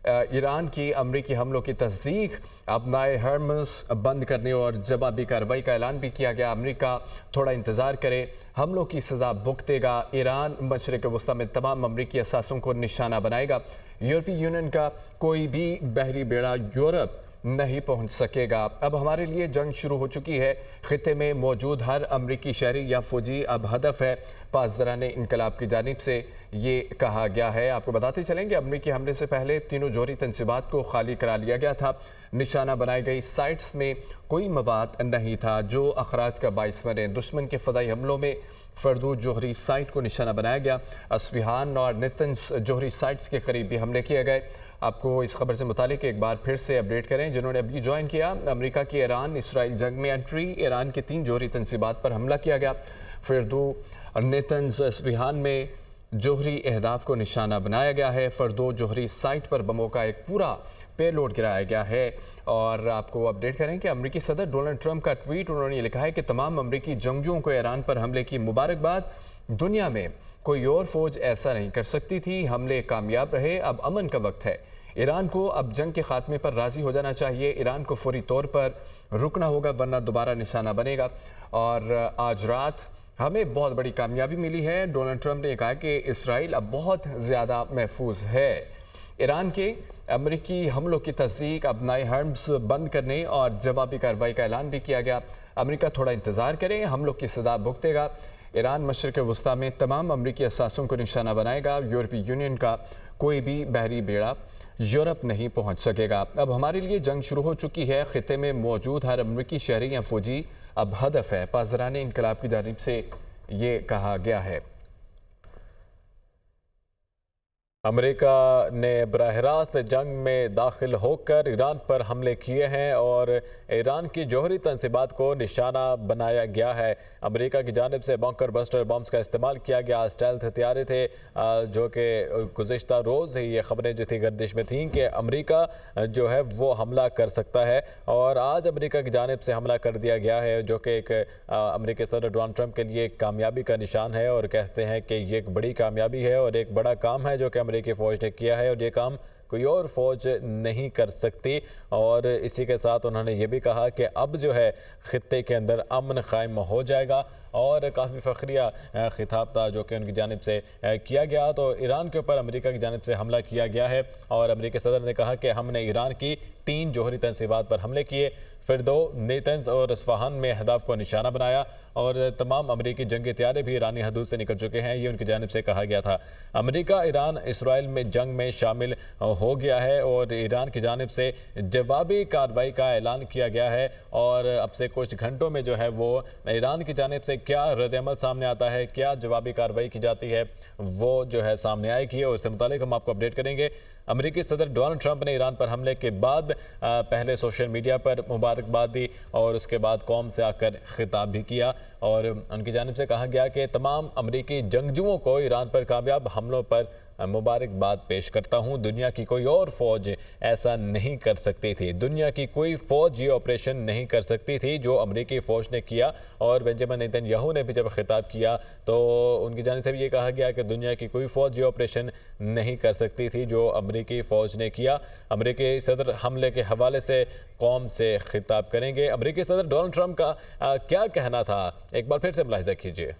Iran की अमरीकी हमलों की तस्दीक, अपनाए हर्मस बंद करने और जवाबी कार्रवाई का ऐलान भी किया गया। अमरीका थोड़ा इंतज़ार करे, हमलों की सज़ा भुगतेगा। ईरान मशरिक़ वस्ती में तमाम अमरीकी असासों को निशाना बनाएगा। यूरोपीय यूनियन का कोई भी बहरी बेड़ा यूरोप नहीं पहुंच सकेगा। अब हमारे लिए जंग शुरू हो चुकी है। खिते में मौजूद हर अमरीकी शहरी या फौजी अब हदफ है। पासदारान इनकलाब की जानिब से ये कहा गया है। आपको बताते चलेंगे, अमरीकी हमले से पहले तीनों जोहरी तंसीबात को खाली करा लिया गया था। निशाना बनाई गई साइट्स में कोई मवाद नहीं था जो अखराज का बाइस बने। दुश्मन के फदाई हमलों में फर्दू जोहरी साइट को निशाना बनाया गया। अस्फहान और नेतन्स जोहरी साइट्स के करीब भी हमले किए गए। आपको इस खबर से मुतालिक एक बार फिर से अपडेट करें जिन्होंने अभी ज्वाइन किया। अमेरिका की ईरान इसराइल जंग में एंट्री, ईरान के 3 जोहरी तंसीबात पर हमला किया गया। फर्दू नेतन्स अस्फहान में जोहरी अहदाफ को निशाना बनाया गया है। फर्दो जोहरी साइट पर बमों का एक पूरा पेलोड गिराया गया है। और आपको अपडेट करें कि अमरीकी सदर डोनाल्ड ट्रंप का ट्वीट, उन्होंने लिखा है कि तमाम अमरीकी जंगजुओं को ईरान पर हमले की मुबारकबाद। दुनिया में कोई और फौज ऐसा नहीं कर सकती थी। हमले कामयाब रहे, अब अमन का वक्त है। ईरान को अब जंग के खात्मे पर राजी हो जाना चाहिए। ईरान को फौरी तौर पर रुकना होगा वरना दोबारा निशाना बनेगा। और आज रात हमें बहुत बड़ी कामयाबी मिली है। डोनाल्ड ट्रंप ने कहा कि इसराइल अब बहुत ज़्यादा महफूज है। ईरान के अमरीकी हमलों की तस्दीक, अपनाए हर्म्स बंद करने और जवाबी कार्रवाई का ऐलान भी किया गया। अमरीका थोड़ा इंतज़ार करे, हमलों की सज़ा भुगतेगा। ईरान मशरिक़ वस्ती में तमाम अमरीकी असासों को निशाना बनाएगा। यूरोपीय यूनियन का कोई भी बहरी बेड़ा यूरोप नहीं पहुंच सकेगा। अब हमारे लिए जंग शुरू हो चुकी है। खिते में मौजूद हर अमरीकी शहरी या फौजी अब हदफ है। पासदारान इनकलाब की जानिब से ये कहा गया है। अमेरिका ने बराह रास्त जंग में दाखिल होकर ईरान पर हमले किए हैं और ईरान की जोहरी तंसीबात को निशाना बनाया गया है। अमेरिका की जानिब से बंकर बस्टर बम्स का इस्तेमाल किया गया। स्टेल्थ हथियारे थे जो कि गुज़िश्ता रोज़ ही ये खबरें जो थी गर्दिश में थीं कि अमेरिका जो है वो हमला कर सकता है। और आज अमेरिका की जानिब से हमला कर दिया गया है जो कि एक अमेरिकी सदर डोनाल्ड ट्रंप के लिए एक कामयाबी का निशान है। और कहते हैं कि ये एक बड़ी कामयाबी है और एक बड़ा काम है जो कि अमेरिकी फ़ौज ने किया है और ये काम कोई और फ़ौज नहीं कर सकती। और इसी के साथ उन्होंने ये भी कहा कि अब जो है ख़ित्ते के अंदर अमन कायम हो जाएगा। और काफ़ी फ़ख्रिया खिताब था जो कि उनकी जानिब से किया गया। तो ईरान के ऊपर अमेरिका की जानिब से हमला किया गया है और अमेरिकी सदर ने कहा कि हमने ईरान की 3 जोहरी तंसीबात पर हमले किए, फिर 2 नेतन्स और अस्फहान में अहदाफ को निशाना बनाया और तमाम अमरीकी जंगी हथियारे भी ईरानी हदूद से निकल चुके हैं। ये उनकी जानिब से कहा गया था। अमेरिका ईरान इसराइल में जंग में शामिल हो गया है और ईरान की जानिब से जवाबी कार्रवाई का ऐलान किया गया है। और अब से कुछ घंटों में जो है वो ईरान की जानिब से क्या रद्द-ए-अमल सामने आता है, क्या जवाबी कार्रवाई की जाती है, वो जो है सामने आएगी और इससे मुतालिक हम आपको अपडेट करेंगे। अमेरिकी सदर डोनाल्ड ट्रंप ने ईरान पर हमले के बाद पहले सोशल मीडिया पर मुबारकबाद दी और उसके बाद कौम से आकर खिताब भी किया। और उनकी जानिब से कहा गया कि तमाम अमेरिकी जंगजुओं को ईरान पर कामयाब हमलों पर मुबारकबाद पेश करता हूँ। दुनिया की कोई और फ़ौज ऐसा नहीं कर सकती थी। दुनिया की कोई फ़ौज ये ऑपरेशन नहीं कर सकती थी जो अमेरिकी फ़ौज ने किया। और बेंजामिन नेतन्याहू ने भी जब खिताब किया तो उनकी जानिब से भी ये कहा गया कि दुनिया की कोई फ़ौज ये ऑपरेशन नहीं कर सकती थी जो अमेरिकी फ़ौज ने किया। अमेरिकी सदर हमले के हवाले से कौम से खिताब करेंगे। अमेरिकी सदर डोनाल्ड ट्रंप का क्या कहना था, एक बार फिर से मुलाहिज़ा कीजिए।